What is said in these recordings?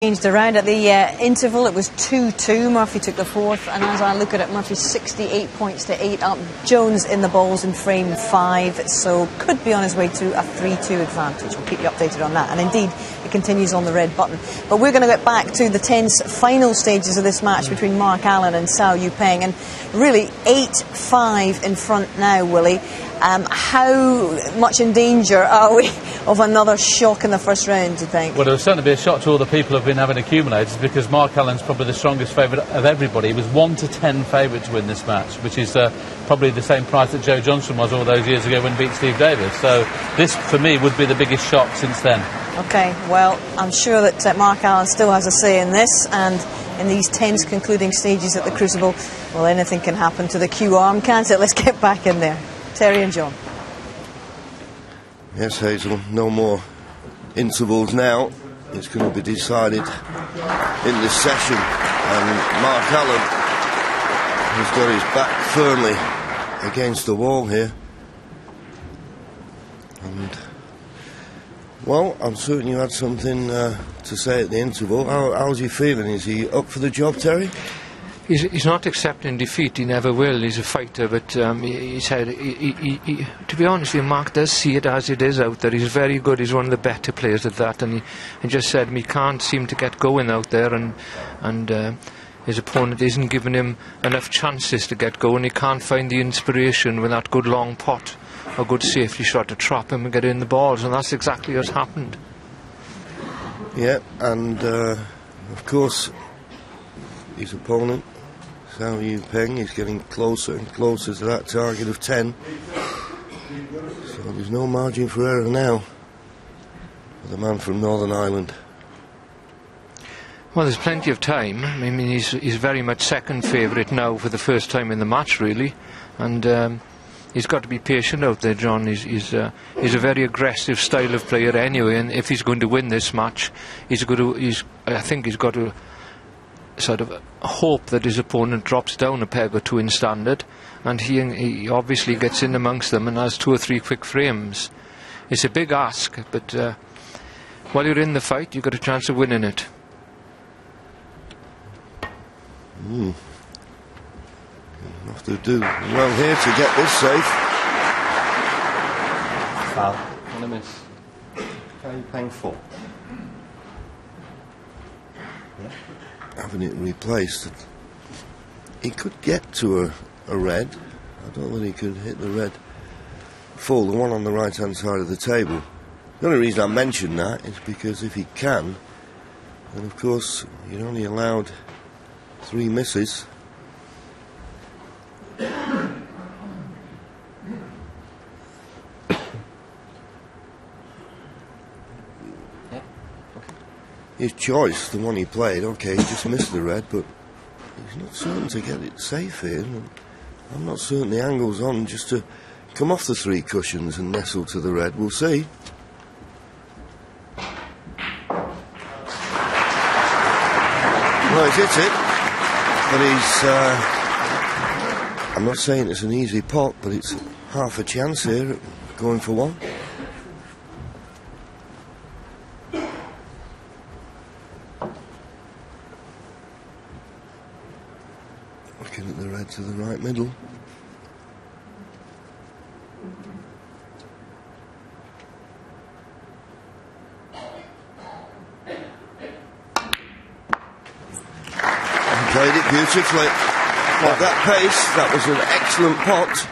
Changed around at the interval. It was 2-2. Murphy took the fourth, and as I look at it, Murphy's 68 points to 8 up. Jones in the balls in frame 5, so could be on his way to a 3-2 advantage. We'll keep you updated on that, and indeed it continues on the red button. But we're going to get back to the tense final stages of this match between Mark Allen and Cao Yupeng, and really 8-5 in front now, Willie. How much in danger are we of another shock in the first round, do you think? Well, it will certainly be a shock to all the people who have been having accumulators, because Mark Allen's probably the strongest favourite of everybody. He was 1-10 favourite to win this match, which is probably the same price that Joe Johnson was all those years ago when he beat Steve Davis. So this, for me, would be the biggest shock since then. OK, well, I'm sure that Mark Allen still has a say in this, and in these tense concluding stages at the Crucible, well, anything can happen to the Q arm, can't it? Let's get back in there. Terry and John. Yes, Hazel, no more intervals now. It's going to be decided in this session, and Mark Allen has got his back firmly against the wall here. And, well, I'm certain you had something to say at the interval. How's he feeling? Is he up for the job, Terry? He's not accepting defeat. He never will. He's a fighter, but he said, to be honest with you, Mark does see it as it is out there. He's very good. He's one of the better players at that, and he just said he can't seem to get going out there, and his opponent isn't giving him enough chances to get going. He can't find the inspiration with that good long pot or good safety shot to trap him and get in the balls, and that's exactly what's happened. Yeah, and of course his opponent, Cao Yupeng, is getting closer and closer to that target of 10. So there's no margin for error now for the man from Northern Ireland. Well, there's plenty of time. I mean, he's very much second favourite now for the first time in the match, really. And he's got to be patient out there, John. He's a very aggressive style of player anyway, and if he's going to win this match, I think he's got to sort of hope that his opponent drops down a peg or two in standard, and he obviously gets in amongst them and has 2 or 3 quick frames. It's a big ask, but while you're in the fight, you've got a chance of winning it. Have to do well here to get this safe. Foul. And a miss. How are you playing for? Yeah. Having it replaced, he could get to a red. I don't know whether he could hit the red full, the one on the right hand side of the table. The only reason I mention that is because if he can, then of course you're only allowed 3 misses. His choice, the one he played, okay, he just missed the red, but he's not certain to get it safe here. I'm not certain the angle's on just to come off the 3 cushions and nestle to the red. We'll see. Well, he's hit it, but I'm not saying it's an easy pot, but it's half a chance here at going for one. Looking at the red to the right middle. And played it beautifully. At that pace, that was an excellent pot.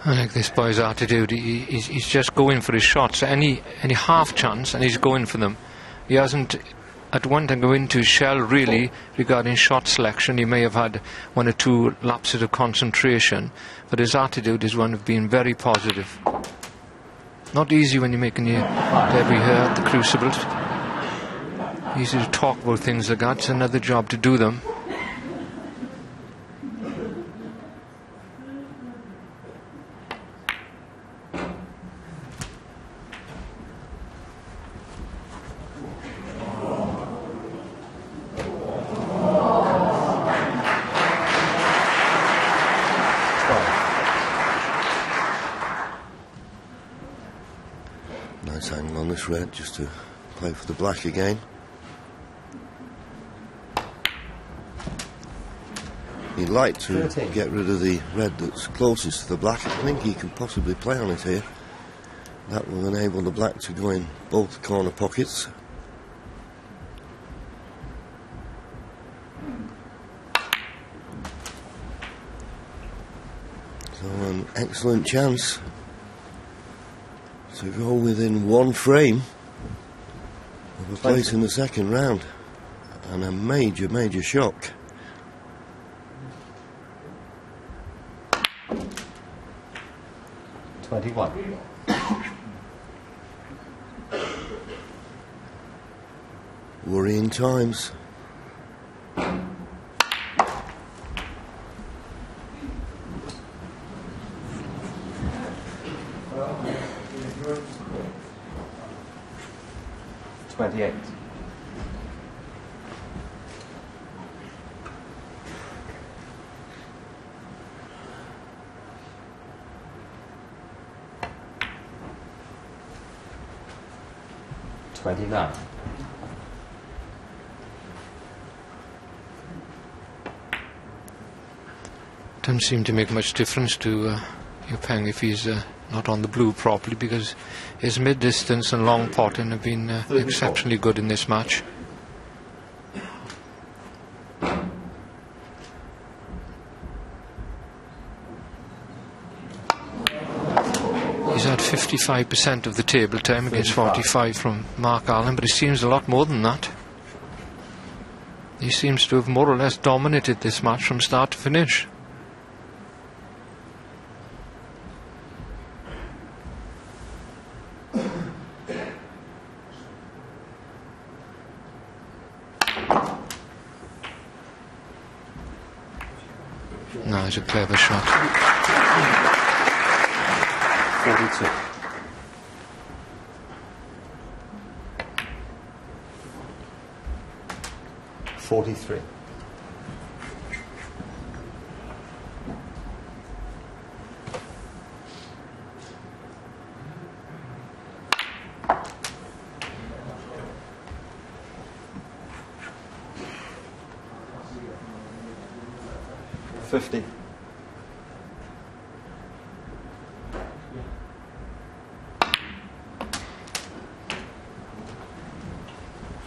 I like this boy's attitude. He's just going for his shots. Any half chance, and he's going for them. He hasn't at one time go into his shell, really, regarding shot selection. He may have had 1 or 2 lapses of concentration, but his attitude is one of being very positive. Not easy when you're making your debut here at the Crucibles. Easy to talk about things like that. It's another job to do them. bonus red just to play for the black again. He'd like to 13. get rid of the red that's closest to the black. I think he can possibly play on it here. That will enable the black to go in both corner pockets. So an excellent chance to go within one frame of a place in the second round, and a major, major shock. Worrying times. Doesn't seem to make much difference to Peng if he's not on the blue properly, because his mid-distance and long potting have been exceptionally good in this match. He's had 55% of the table time against 45 from Mark Allen, but it seems a lot more than that. He seems to have more or less dominated this match from start to finish. No, it's a clever shot. 42. $43. $50.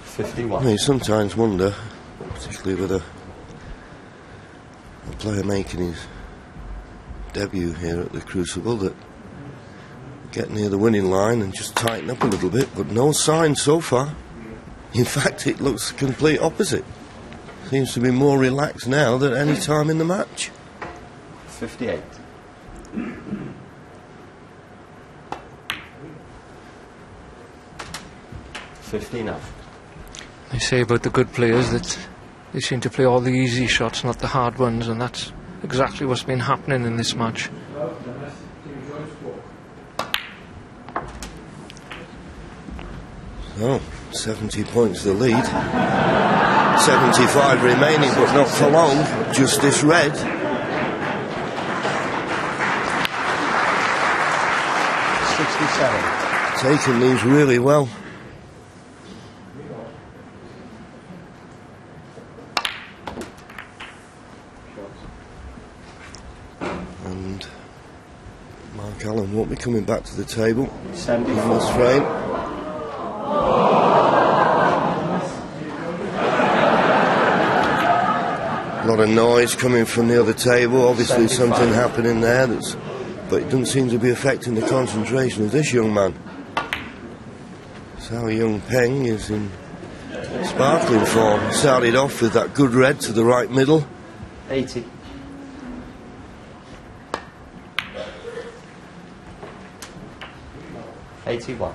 51. You sometimes wonder, particularly with a player making his debut here at the Crucible, that get near the winning line and just tighten up a little bit, but no sign so far. In fact, it looks the complete opposite. Seems to be more relaxed now than any time in the match. 58. $59. They say about the good players that they seem to play all the easy shots, not the hard ones, and that's exactly what's been happening in this match. So, 70 points the lead. 75 remaining, but not for long. Just this red. 67. Taking these really well. And Mark Allen won't be coming back to the table in this 74. frame. A lot of noise coming from the other table. Obviously 75. something happening there, but it doesn't seem to be affecting the concentration of this young man. So young Peng is in sparkling form. Started off with that good red to the right middle. 80. 81.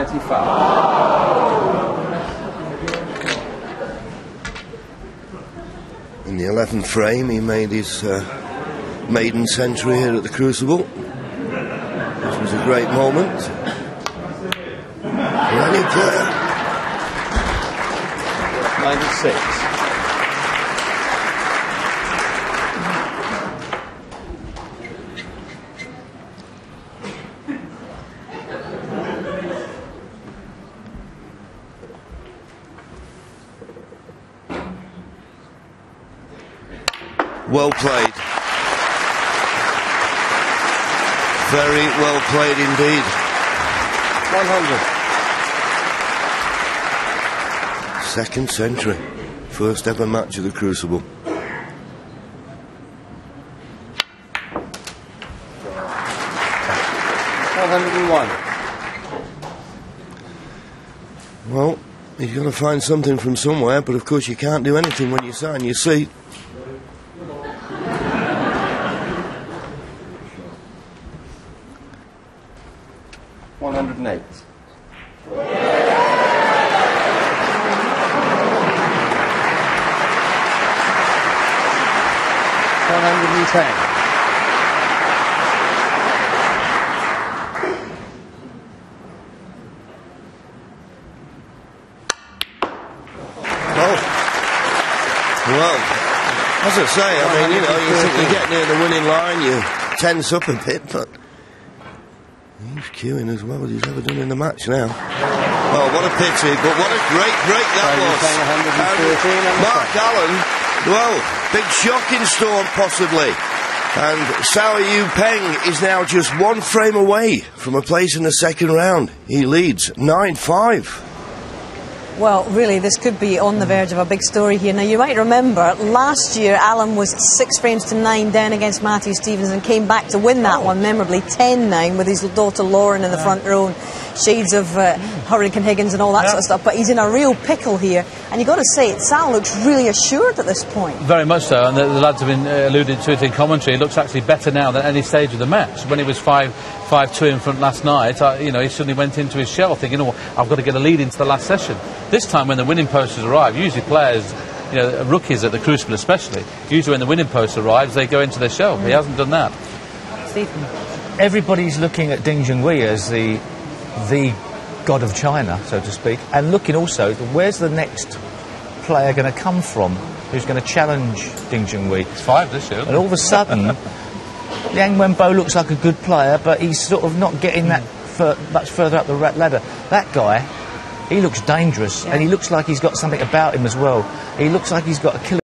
35. In the 11th frame, he made his maiden century here at the Crucible. This was a great moment for any player. 96. Well played. Very well played indeed. 100. Second century. First ever match of the Crucible. Well, you've got to find something from somewhere, but of course you can't do anything when you sign your seat. $108. Well, as I say, I mean, you know, you think you get near the winning line, you tense up a bit, but he's queuing as well as he's ever done in the match now. Oh, what a pity, but what a great break that was. Mark Allen, well, big shocking storm possibly. And Cao Yu Peng is now just one frame away from a place in the second round. He leads 9-5. Well, really, this could be on the verge of a big story here. Now, you might remember, last year, Alan was 6 frames to 9 down against Matthew Stevens and came back to win that one, memorably 10-9, with his daughter Lauren in the front row, and shades of Hurricane Higgins and all that sort of stuff. But he's in a real pickle here. And you've got to say, Cao looks really assured at this point. Very much so, and the lads have been alluded to it in commentary. He looks actually better now than any stage of the match. When he was 5-2 in front last night, you know, he suddenly went into his shell thinking, oh, I've got to get a lead into the last session. This time when the winning posters arrive, usually players, you know, rookies at the Crucible especially, usually when the winning post arrives, they go into their shell. He hasn't done that. Stephen. Everybody's looking at Ding Junhui as the god of China, so to speak, and looking also, where's the next player going to come from who's going to challenge Ding Junhui? It's 5 this year. And all of a sudden, Liang Wenbo looks like a good player, but he's sort of not getting that much further up the ladder. That guy, he looks dangerous, and he looks like he's got something about him as well. He looks like he's got a killer